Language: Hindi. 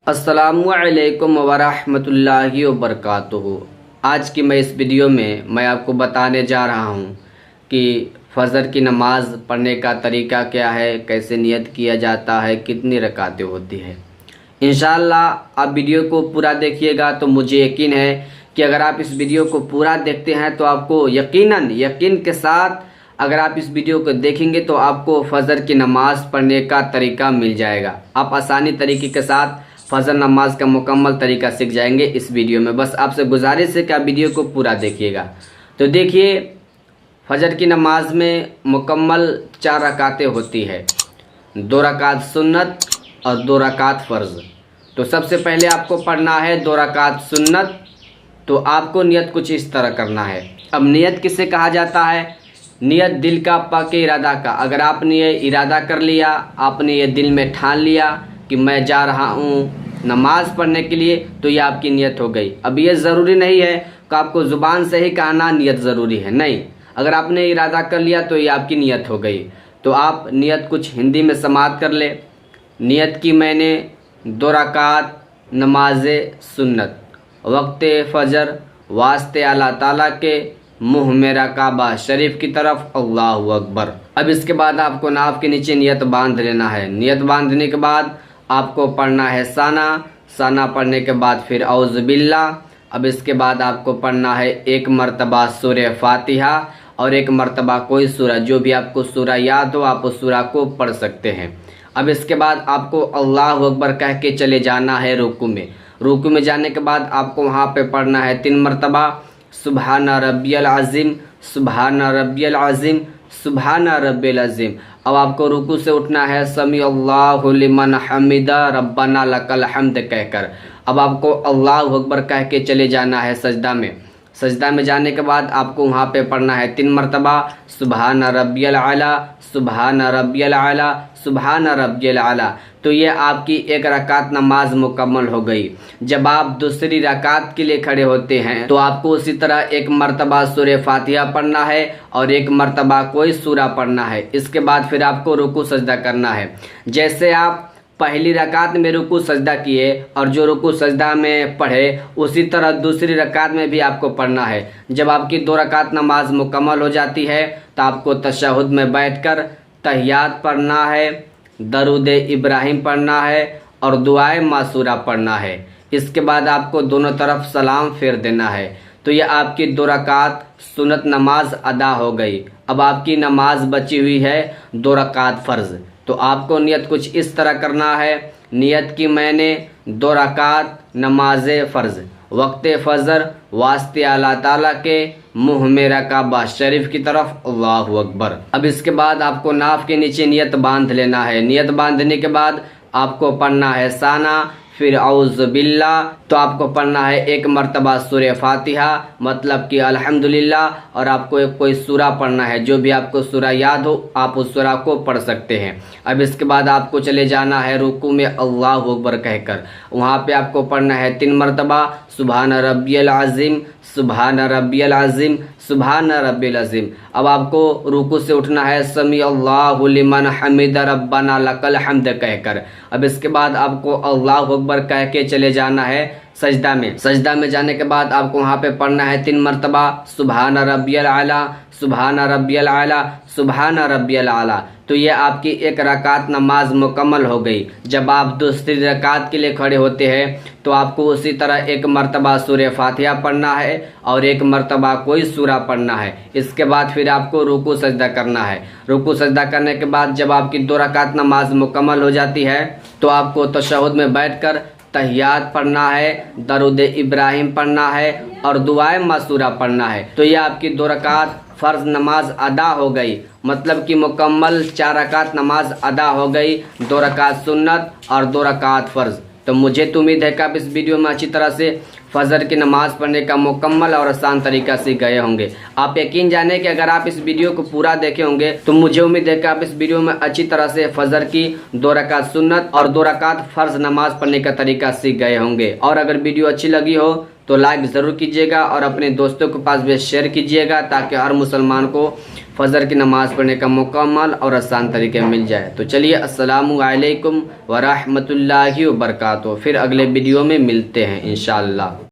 अस्सलामुअलैकुम वरहमतुल्लाहि वबरकातुहू। आज की मैं इस वीडियो में मैं आपको बताने जा रहा हूँ कि फ़जर की नमाज़ पढ़ने का तरीका क्या है, कैसे नियत किया जाता है, कितनी रकातें होती है। इंशाअल्लाह आप वीडियो को पूरा देखिएगा तो मुझे यकीन है कि अगर आप इस वीडियो को पूरा देखते हैं तो आपको यकीन के साथ अगर आप इस वीडियो को देखेंगे तो आपको फ़जर की नमाज़ पढ़ने का तरीका मिल जाएगा। आप आसानी तरीके के साथ फ़जर नमाज का मुकम्मल तरीका सीख जाएंगे इस वीडियो में। बस आपसे गुजारिश है कि आप वीडियो को पूरा देखिएगा। तो देखिए, फ़जर की नमाज में मुकम्मल 4 रकातें होती है, 2 रकात सुन्नत और 2 रकात फ़र्ज़। तो सबसे पहले आपको पढ़ना है 2 रकात सुन्नत। तो आपको नियत कुछ इस तरह करना है। अब नियत किसे कहा जाता है? नियत दिल का पक्के इरादा का। अगर आपने ये इरादा कर लिया, आपने ये दिल में ठान लिया कि मैं जा रहा हूँ नमाज़ पढ़ने के लिए, तो ये आपकी नियत हो गई। अब ये ज़रूरी नहीं है कि आपको ज़ुबान से ही कहना नियत ज़रूरी है, नहीं। अगर आपने इरादा कर लिया तो ये आपकी नियत हो गई। तो आप नियत कुछ हिंदी में समाअत कर ले। नियत की मैंने 2 रकात नमाज सुन्नत, वक्त फ़जर, वास्ते अल्लाह ताला के, मुँह मेरा काबा शरीफ की तरफ, अल्लाहु अकबर। अब इसके बाद आपको नाफ के नीचे नियत बांध लेना है। नियत बांधने के बाद आपको पढ़ना है साना पढ़ने के बाद फिर औज़ बिल्लाह। अब इसके बाद आपको पढ़ना है 1 मरतबा सूरह फातिहा और 1 मरतबा कोई सूरा, जो भी आपको सूरा याद हो आप उस सूरा को पढ़ सकते हैं। अब इसके बाद आपको अल्लाहु अकबर कह के चले जाना है रुकू में। रुकू में जाने के बाद आपको वहाँ पे पढ़ना है 3 मरतबा सुबहान रब्बियल अज़ीम, सुबहान रब्बियल अज़ीम, सुबहान रब्बियल अज़ीम। अब आपको रुकू से उठना है समी अल्लाहु लिमन हमिदा रब्बना लकल हम्द कहकर। अब आपको अल्लाहु अकबर कह के चले जाना है सजदा में। सजदा में जाने के बाद आपको वहाँ पे पढ़ना है 3 मरतबा सुबहान रब्बियल आला, सुबहान रब्बियल आला, सुबहान रब्बियल आला। तो ये आपकी 1 रकात नमाज मुकम्मल हो गई। जब आप दूसरी रकात के लिए खड़े होते हैं तो आपको उसी तरह 1 मरतबा सूरह फातिहा पढ़ना है और 1 मरतबा कोई सूरा पढ़ना है। इसके बाद फिर आपको रुकू सजदा करना है। जैसे आप पहली रकात में रुकू सजदा किए और जो रुकू सजदा में पढ़े उसी तरह दूसरी रकात में भी आपको पढ़ना है। जब आपकी 2 रकात नमाज मुकम्मल हो जाती है तो आपको तशहुद में बैठकर तहियात पढ़ना है, दरूद इब्राहिम पढ़ना है और दुआए मासूरा पढ़ना है। इसके बाद आपको दोनों तरफ सलाम फेर देना है। तो ये आपकी 2 रकात सुन्नत नमाज अदा हो गई। अब आपकी नमाज बची हुई है 2 रकात फ़र्ज़। तो आपको नियत कुछ इस तरह करना है। नियत की मैंने 2 रकात नमाज फ़र्ज़, वक्त फ़जर, वास्ते अल्लाह ताला के, मुँह मेरा काबा शरीफ की तरफ, अल्लाहु अकबर। अब इसके बाद आपको नाफ के नीचे नियत बांध लेना है। नियत बांधने के बाद आपको पढ़ना है साना, फिर औज़ बिल्लाह। तो आपको पढ़ना है 1 मरतबा सूरह फातिहा मतलब कि अल्हम्दुलिल्लाह, और आपको कोई सूरा पढ़ना है, जो भी आपको सूरा याद हो आप उस सूरा को पढ़ सकते हैं। अब इसके बाद आपको चले जाना है रुकू में अल्लाहु अकबर कहकर। वहाँ पे आपको पढ़ना है 3 मरतबा सुबहान रब्बियल अज़ीम, सुबहान रब्बियल अज़ीम, सुबहान रब्बियल अज़ीम। अब आपको रुकू से उठना है समी अल्लाहु लिमन हमिदा रब्बना लकल हम्द कहकर। अब इसके बाद आपको अल्लाहु अकबर कह के चले जाना है सजदा में। सजदा में जाने के बाद आपको वहाँ पे पढ़ना है 3 मरतबा सुबहान रब्बियल आला, सुबहान रब्बियल आला, सुबहान रब्बियल आला। तो ये आपकी 1 रकात नमाज मुकम्मल हो गई। जब आप दूसरी रकात के लिए खड़े होते हैं तो आपको उसी तरह 1 मरतबा सूरह फातिहा पढ़ना है और 1 मरतबा कोई सूरा पढ़ना है। इसके बाद फिर आपको रुकू सजदा करना है। रुकू सजदा करने के बाद जब आपकी 2 रकात नमाज मुकम्मल हो जाती है तो आपको तशहुद में बैठकर तहियात पढ़ना है, दरूद इब्राहिम पढ़ना है और दुआए मासूरा पढ़ना है। तो यह आपकी 2 रकात फ़र्ज़ नमाज अदा हो गई। मतलब कि मुकम्मल 4 रकात नमाज अदा हो गई, 2 रकात सुन्नत और 2 रकात फ़र्ज़। तो मुझे तो उम्मीद है कि आप इस वीडियो में अच्छी तरह से फ़जर की नमाज़ पढ़ने का मुकम्मल और आसान तरीका सीख गए होंगे। आप यकीन जाने कि अगर आप इस वीडियो को पूरा देखे होंगे तो मुझे उम्मीद है कि आप इस वीडियो में अच्छी तरह से फ़जर की 2 रकात सुन्नत और 2 रकात फ़र्ज़ नमाज़ पढ़ने का तरीका सीख गए होंगे। और अगर वीडियो अच्छी लगी हो तो लाइक ज़रूर कीजिएगा और अपने दोस्तों के पास भी शेयर कीजिएगा ताकि हर मुसलमान को फ़जर की नमाज़ पढ़ने का मुकम्मल और आसान तरीके मिल जाए। तो चलिए, अस्सलामु अलैकुम व रहमतुल्लाहि व बरकातुहू। फिर अगले वीडियो में मिलते हैं इंशाअल्लाह।